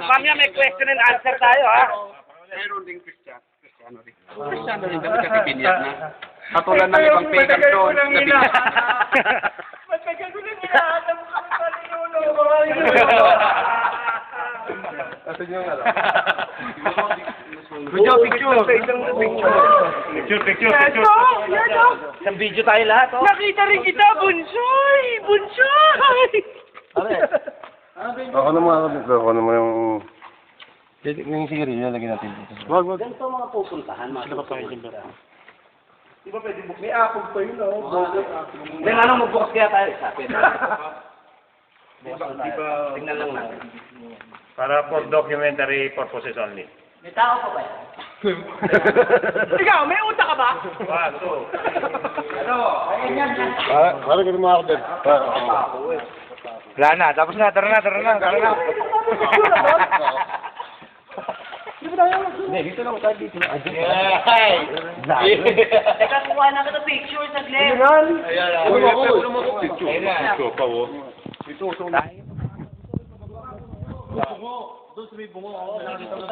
Mamaya may question and answer tayo, ha? Meron ding Cristiano rin. Cristiano rin kami kasi binyag na. Katulad ng ibang pagan doon na binyag. Matagal ko nang hinahanap ko kami pa ni Lolo. Asan yung ano? Picture. Isang video tayo lahat, oh. Nakita rin kita, Bunsoy! Bunsoy! Ako naman yung... Yung sigarilyo, lagyan natin dito. Wag. Ganito mga pupuntahan, mga pupuntahan. Di ba pwede May apog pa yun, oh. Then ano, magbukas kaya tayo sa akin. Tingnan lang natin. Para for documentary purposes only. May tao pa ba yan? Ikaw, may utak ka ba? Paso. Parang ganun mga ako din. Wala na, tapos na, tara na. Hindi, dito lang tayo dito. Teka, kuha na kita picture sa Glenn. Doon sa may bungo.